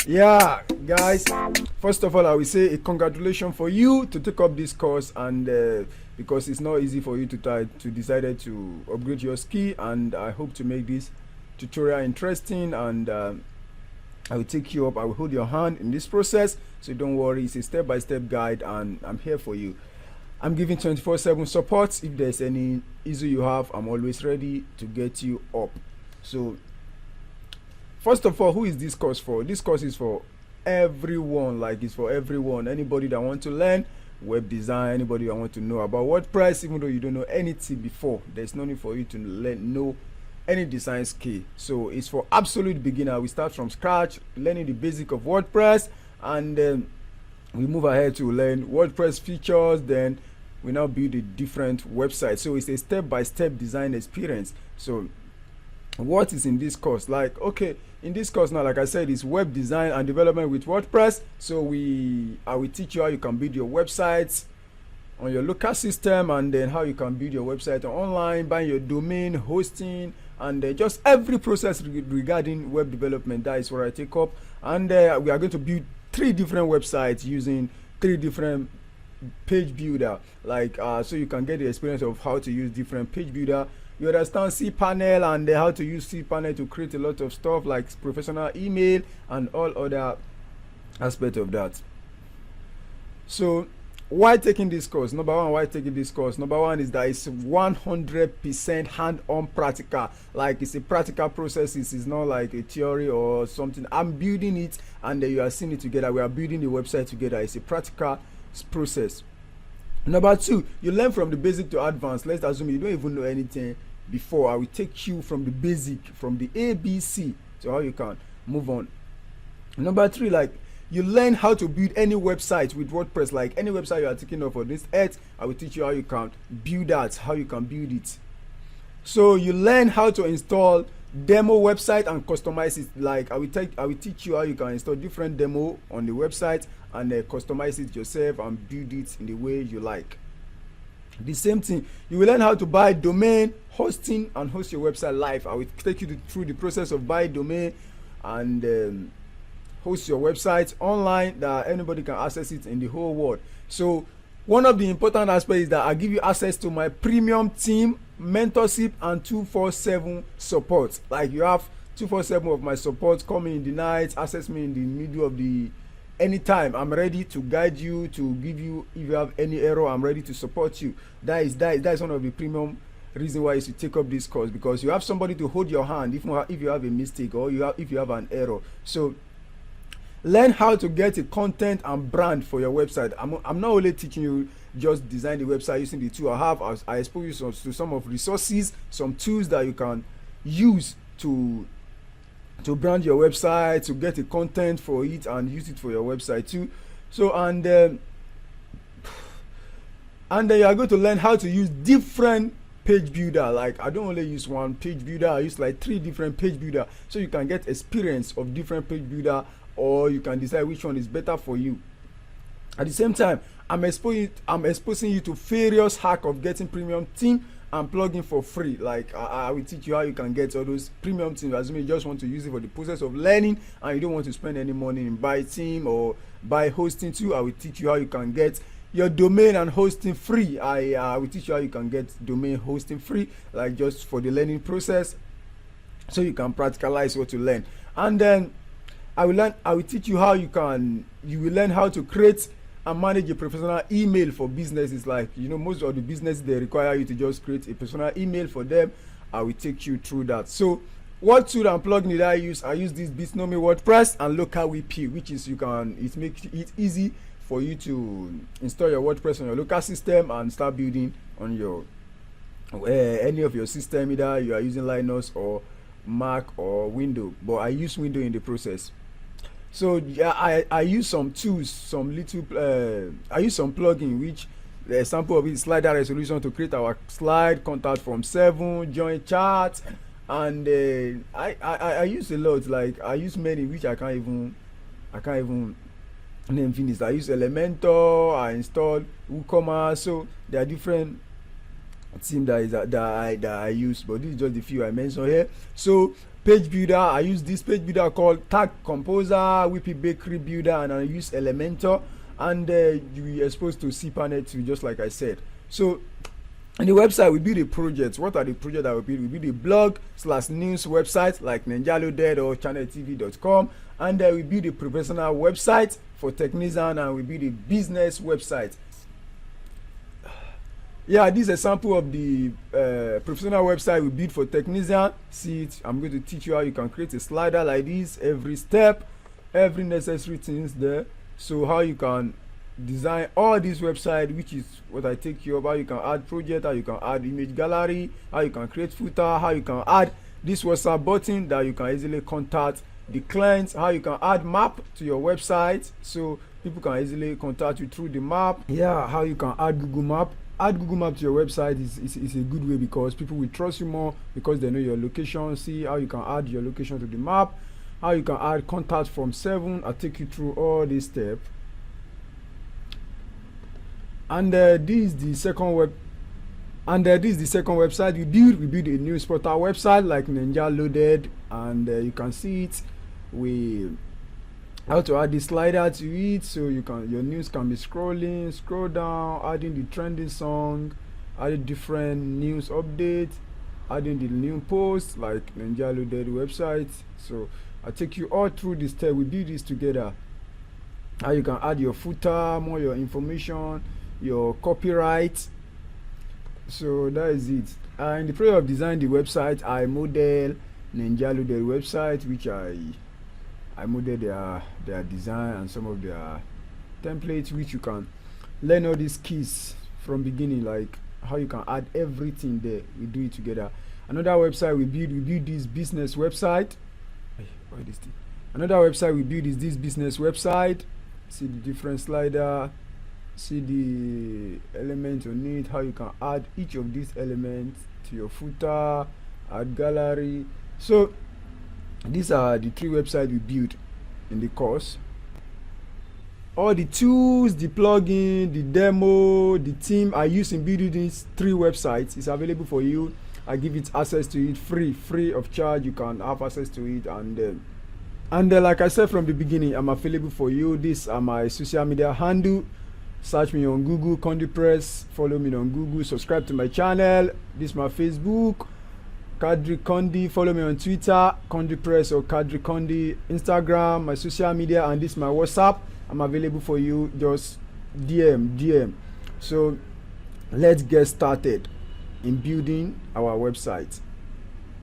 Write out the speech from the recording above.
Yeah, guys, first of all, I will say a congratulations for you to take up this course, and because it's not easy for you to decide to upgrade your skill, and I hope to make this tutorial interesting, and I will take you up, I will hold your hand in this process, so don't worry, it's a step-by-step guide, and I'm here for you. I'm giving 24/7 support. If there's any issue you have, I'm always ready to get you up. So first of all, who is this course for? This course is for everyone, like it's for everyone. Anybody that want to learn web design, anybody that want to know about WordPress, even though you don't know anything before, there's no need for you to know any design skill. So it's for absolute beginner. We start from scratch, learning the basic of WordPress, and then we move ahead to learn WordPress features. Then we now build a different website. So it's a step-by-step design experience. So what is in this course? Like, okay, in this course now, like I said, it's web design and development with WordPress. So I will teach you how you can build your websites on your local system, and then how you can build your website online, buying your domain, hosting, and just every process regarding web development. That is what I take up, and we are going to build 3 different websites using 3 different page builder, like so you can get the experience of how to use different page builder. You understand cPanel, and how to use cPanel to create a lot of stuff like professional email and all other aspects of that. So why taking this course? Number one, why taking this course? Number one is that it's 100% hand-on practical. Like, it's a practical process. It's not like a theory or something. I'm building it, and you are seeing it together. We are building the website together. It's a practical process. Number 2, you learn from the basic to advanced. Let's assume you don't even know anything before. I will take you from the basic, from the ABC, to how you can move on. Number 3, like, you learn how to build any website with WordPress. Like, any website you are thinking of for this earth, I will teach you how you can build that, how you can build it. So you learn how to install demo website and customize it. Like, I will teach you how you can install different demo on the website, and customize it yourself and build it in the way you like. The same thing, you will learn how to buy domain, hosting, and host your website live. I will take you through the process of buying domain and host your website online, that anybody can access it in the whole world. So one of the important aspects is that I give you access to my premium team, mentorship, and 24/7 support. Like, you have 24/7 of my support. Coming in the night, access me in the middle of the anytime. I'm ready to guide you, to give you, if you have any error, I'm ready to support you. That is one of the premium reason why you should take up this course, because you have somebody to hold your hand if you have a mistake, or if you have an error. So learn how to get a content and brand for your website. I'm not only teaching you just design the website using the tool I have. I expose you to some of resources, some tools that you can use to brand your website, to get a content for it and use it for your website too. So and then you are going to learn how to use different page builder. Like, I don't only use one page builder, I use like 3 different page builder, so you can get experience of different page builder, or you can decide which one is better for you. At the same time, I'm exposing you to various hack of getting premium theme and plugin for free. Like, I will teach you how you can get all those premium themes. Assuming you just want to use it for the process of learning and you don't want to spend any money in buy theme or buy hosting too, I will teach you how you can get your domain and hosting free. I will teach you how you can get domain hosting free, like, just for the learning process, so you can practicalize what you learn. And then I will teach you how you will learn how to create and manage a professional email for businesses. Like, most of the businesses, they require you to just create a personal email for them. I will take you through that. So what tool and plugin did I use? I use this Bitnomi WordPress and local WP, which is it makes it easy for you to install your WordPress on your local system and start building on your any of your system, either you are using Linux or Mac or Windows, but I use Windows in the process. So yeah, I use some tools, I use some plugin, which the example of it is slider resolution to create our slide, contact from 7, join chat, and I use a lot. Like, I use many which I can't even name finish. I use Elementor, I installed WooCommerce. So there are different team that I use, but this is just the few I mentioned here. So page builder. I use this page builder called Tag Composer, Whippy Bakery Builder, and I use Elementor, and you are exposed to cPanel too, just like I said. So on the website, we build a project. What are the projects that we build? We build a blog/news website like NinjaLoaded or channeltv.com, and we build a professional website for technician, and we build a business website. Yeah, this is a sample of the professional website we build for technician. See it. I'm going to teach you how you can create a slider like this, every step, every necessary things there. So how you can design all this website, which is what I take you about. You can add project, how you can add image gallery, how you can create footer, how you can add this WhatsApp button that you can easily contact the clients, how you can add map to your website so people can easily contact you through the map. Yeah, how you can add Google Map. Add Google Map to your website is a good way because people will trust you more because they know your location. See how you can add your location to the map, how you can add contact from 7. I'll take you through all these steps. And this is the second website we build. We build a news portal website like NinjaLoaded, and you can see it. We how to add the slider to it so your news can be scroll down, adding the trending song, adding different news updates, adding the new posts like NinjaLoaded website. So I take you all through this step. We build this together. How you can add your footer, more your information, your copyright. So that is it. In the process of designing the website, I model NinjaLoaded website, which I model their design and some of their templates, which you can learn all these keys from beginning, like how you can add everything there. We do it together. Another website we build this business website. Another website we build is this business website. See the different slider, see the element on it, how you can add each of these elements to your footer, add gallery. So these are the 3 websites we built in the course. All the tools, the plugin, the demo, the theme I use in building these 3 websites is available for you. I give it access to it free of charge. You can have access to it, and like I said from the beginning, I'm available for you. These are my social media handle. Search me on Google, Kondipress. Follow me on Google. Subscribe to my channel. This is my Facebook, Kadri Kondi. Follow me on Twitter, Kondipress or Kadri Kondi. Instagram, my social media, and this is my WhatsApp. I'm available for you. Just DM. So let's get started in building our website.